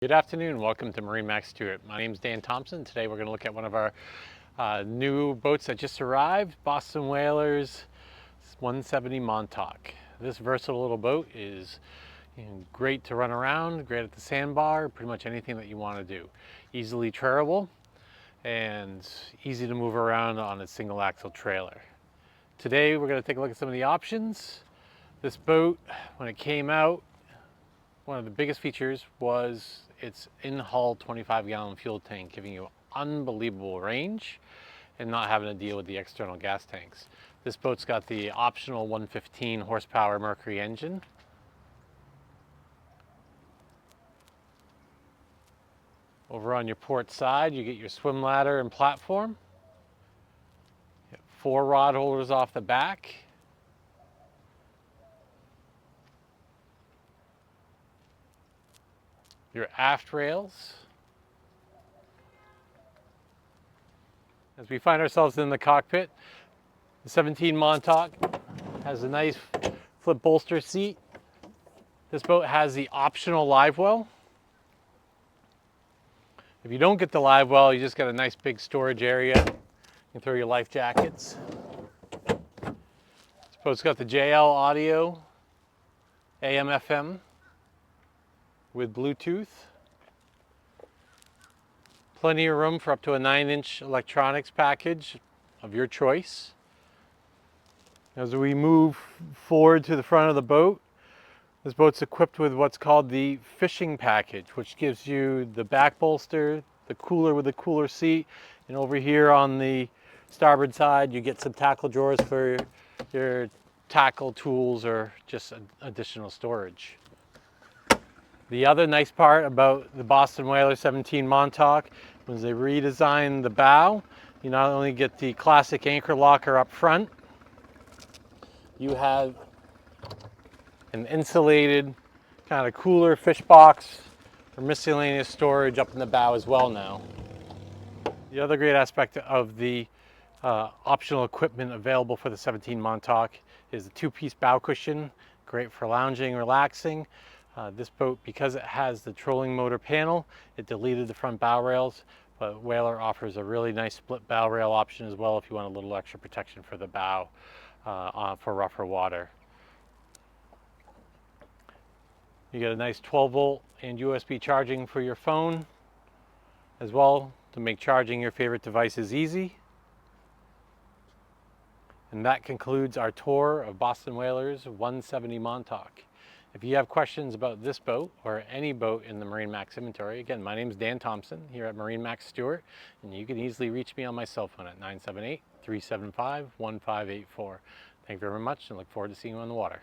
Good afternoon, welcome to MarineMax Stuart. My name is Dan Thompson. Today we're going to look at one of our new boats that just arrived, Boston Whalers 170 Montauk. This versatile little boat is great to run around, great at the sandbar, pretty much anything that you want to do. Easily trailable and easy to move around on a single axle trailer. Today we're going to take a look at some of the options. This boat, when it came out, one of the biggest features was its in-hull 25-gallon fuel tank, giving you unbelievable range and not having to deal with the external gas tanks. This boat's got the optional 115 horsepower Mercury engine. Over on your port side, you get your swim ladder and platform. You have 4 rod holders off the back. Your aft rails. As we find ourselves in the cockpit, the 17 Montauk has a nice flip bolster seat. This boat has the optional live well. If you don't get the live well, you just got a nice big storage area. You can throw your life jackets. This boat's got the JL audio, AM, FM with Bluetooth. Plenty of room for up to a 9-inch electronics package of your choice. As we move forward to the front of the boat, this boat's equipped with what's called the fishing package, which gives you the back bolster, the cooler with the cooler seat, and over here on the starboard side you get some tackle drawers for your tackle tools or just additional storage. The other nice part about the Boston Whaler 17 Montauk was they redesigned the bow. You not only get the classic anchor locker up front, you have an insulated kind of cooler fish box for miscellaneous storage up in the bow as well now. The other great aspect of the optional equipment available for the 17 Montauk is the 2-piece bow cushion, great for lounging, relaxing. This boat, because it has the trolling motor panel, it deleted the front bow rails, but Whaler offers a really nice split bow rail option as well if you want a little extra protection for the bow for rougher water. You get a nice 12-volt and USB charging for your phone as well to make charging your favorite devices easy. And that concludes our tour of Boston Whalers 170 Montauk. If you have questions about this boat or any boat in the MarineMax inventory, again, my name is Dan Thompson here at MarineMax Stuart, and you can easily reach me on my cell phone at 978-375-1584. Thank you very much and look forward to seeing you on the water.